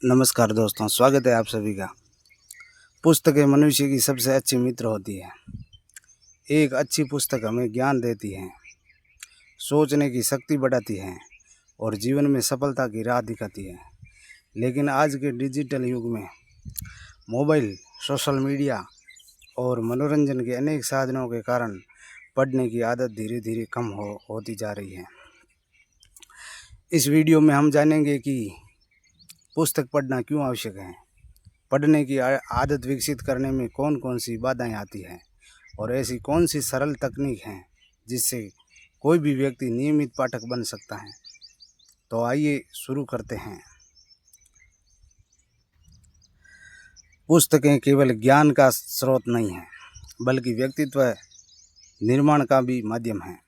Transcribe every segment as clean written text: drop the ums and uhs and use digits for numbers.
नमस्कार दोस्तों, स्वागत है आप सभी का। पुस्तकें मनुष्य की सबसे अच्छी मित्र होती है। एक अच्छी पुस्तक हमें ज्ञान देती है, सोचने की शक्ति बढ़ाती है और जीवन में सफलता की राह दिखाती है। लेकिन आज के डिजिटल युग में मोबाइल, सोशल मीडिया और मनोरंजन के अनेक साधनों के कारण पढ़ने की आदत धीरे धीरे कम होती जा रही है। इस वीडियो में हम जानेंगे कि पुस्तक पढ़ना क्यों आवश्यक है, पढ़ने की आदत विकसित करने में कौन कौन सी बाधाएं आती हैं और ऐसी कौन सी सरल तकनीक हैं जिससे कोई भी व्यक्ति नियमित पाठक बन सकता है। तो आइए शुरू करते हैं। पुस्तकें केवल ज्ञान का स्रोत नहीं है, बल्कि व्यक्तित्व निर्माण का भी माध्यम है।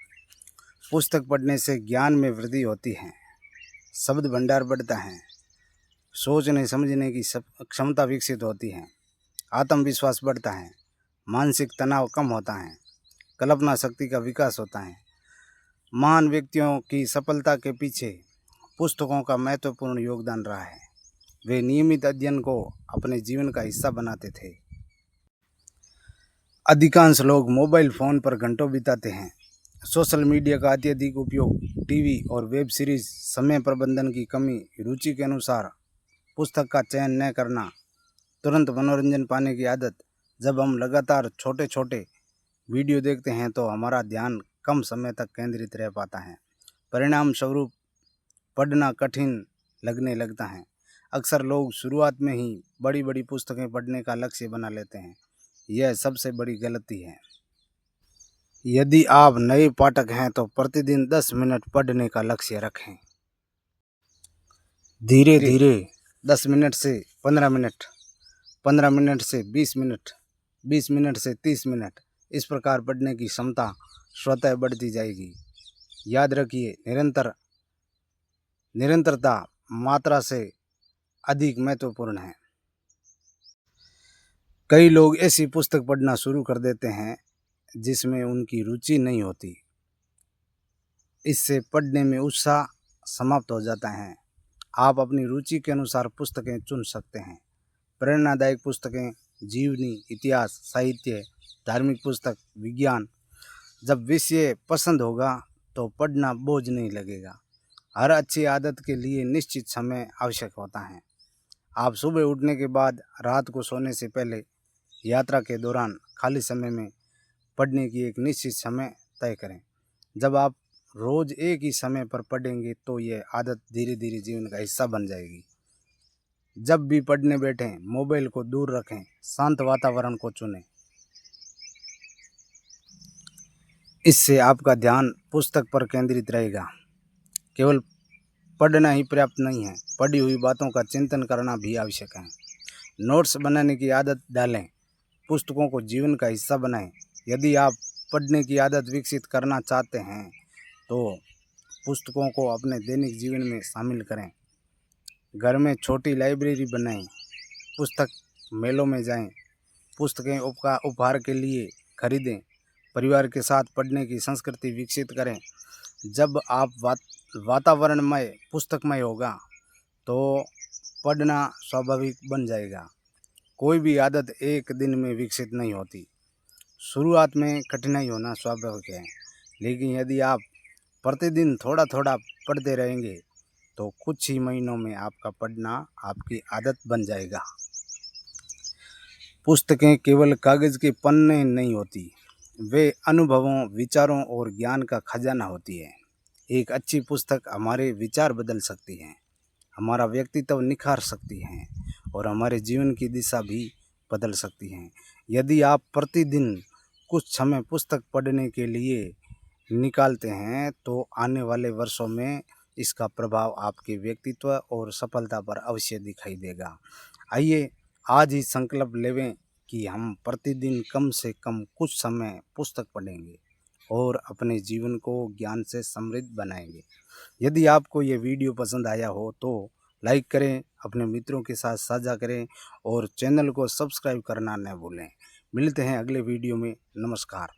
पुस्तक पढ़ने से ज्ञान में वृद्धि होती है, शब्द भंडार बढ़ता है, सोचने समझने की क्षमता विकसित होती है, आत्मविश्वास बढ़ता है, मानसिक तनाव कम होता है, कल्पना शक्ति का विकास होता है। महान व्यक्तियों की सफलता के पीछे पुस्तकों का महत्वपूर्ण योगदान रहा है। वे नियमित अध्ययन को अपने जीवन का हिस्सा बनाते थे। अधिकांश लोग मोबाइल फ़ोन पर घंटों बिताते हैं। सोशल मीडिया का अत्यधिक उपयोग, टीवी और वेब सीरीज, समय प्रबंधन की कमी, रुचि के अनुसार पुस्तक का चयन न करना, तुरंत मनोरंजन पाने की आदत। जब हम लगातार छोटे छोटे वीडियो देखते हैं तो हमारा ध्यान कम समय तक केंद्रित रह पाता है। परिणाम स्वरूप पढ़ना कठिन लगने लगता है। अक्सर लोग शुरुआत में ही बड़ी बड़ी पुस्तकें पढ़ने का लक्ष्य बना लेते हैं। यह सबसे बड़ी गलती है। यदि आप नए पाठक हैं तो प्रतिदिन 10 मिनट पढ़ने का लक्ष्य रखें। धीरे धीरे 10 मिनट से 15 मिनट, 15 मिनट से 20 मिनट, 20 मिनट से 30 मिनट, इस प्रकार पढ़ने की क्षमता स्वतः बढ़ती जाएगी। याद रखिए, निरंतरता मात्रा से अधिक महत्वपूर्ण है। कई लोग ऐसी पुस्तक पढ़ना शुरू कर देते हैं जिसमें उनकी रुचि नहीं होती। इससे पढ़ने में उत्साह समाप्त हो जाता है। आप अपनी रुचि के अनुसार पुस्तकें चुन सकते हैं। प्रेरणादायक पुस्तकें, जीवनी, इतिहास, साहित्य, धार्मिक पुस्तक, विज्ञान। जब विषय पसंद होगा तो पढ़ना बोझ नहीं लगेगा। हर अच्छी आदत के लिए निश्चित समय आवश्यक होता है। आप सुबह उठने के बाद, रात को सोने से पहले, यात्रा के दौरान, खाली समय में पढ़ने की एक निश्चित समय तय करें। जब आप रोज़ एक ही समय पर पढ़ेंगे तो यह आदत धीरे धीरे जीवन का हिस्सा बन जाएगी। जब भी पढ़ने बैठें, मोबाइल को दूर रखें, शांत वातावरण को चुनें। इससे आपका ध्यान पुस्तक पर केंद्रित रहेगा। केवल पढ़ना ही पर्याप्त नहीं है, पढ़ी हुई बातों का चिंतन करना भी आवश्यक है। नोट्स बनाने की आदत डालें, पुस्तकों को जीवन का हिस्सा बनाएं। यदि आप पढ़ने की आदत विकसित करना चाहते हैं तो पुस्तकों को अपने दैनिक जीवन में शामिल करें। घर में छोटी लाइब्रेरी बनाएं, पुस्तक मेलों में जाएं, पुस्तकें उपहार के लिए खरीदें। परिवार के साथ पढ़ने की संस्कृति विकसित करें। जब आप वातावरणमय पुस्तकमय होगा तो पढ़ना स्वाभाविक बन जाएगा। कोई भी आदत एक दिन में विकसित नहीं होती। शुरुआत में कठिनाई होना स्वाभाविक है, लेकिन यदि आप प्रतिदिन थोड़ा थोड़ा पढ़ते रहेंगे तो कुछ ही महीनों में आपका पढ़ना आपकी आदत बन जाएगा। पुस्तकें केवल कागज़ के पन्ने नहीं होती, वे अनुभवों, विचारों और ज्ञान का खजाना होती है। एक अच्छी पुस्तक हमारे विचार बदल सकती है, हमारा व्यक्तित्व निखार सकती है और हमारे जीवन की दिशा भी बदल सकती हैं। यदि आप प्रतिदिन कुछ समय पुस्तक पढ़ने के लिए निकालते हैं तो आने वाले वर्षों में इसका प्रभाव आपके व्यक्तित्व और सफलता पर अवश्य दिखाई देगा। आइए आज ही संकल्प लेवें कि हम प्रतिदिन कम से कम कुछ समय पुस्तक पढ़ेंगे और अपने जीवन को ज्ञान से समृद्ध बनाएंगे। यदि आपको ये वीडियो पसंद आया हो तो लाइक करें, अपने मित्रों के साथ साझा करें और चैनल को सब्सक्राइब करना न भूलें। मिलते हैं अगले वीडियो में। नमस्कार।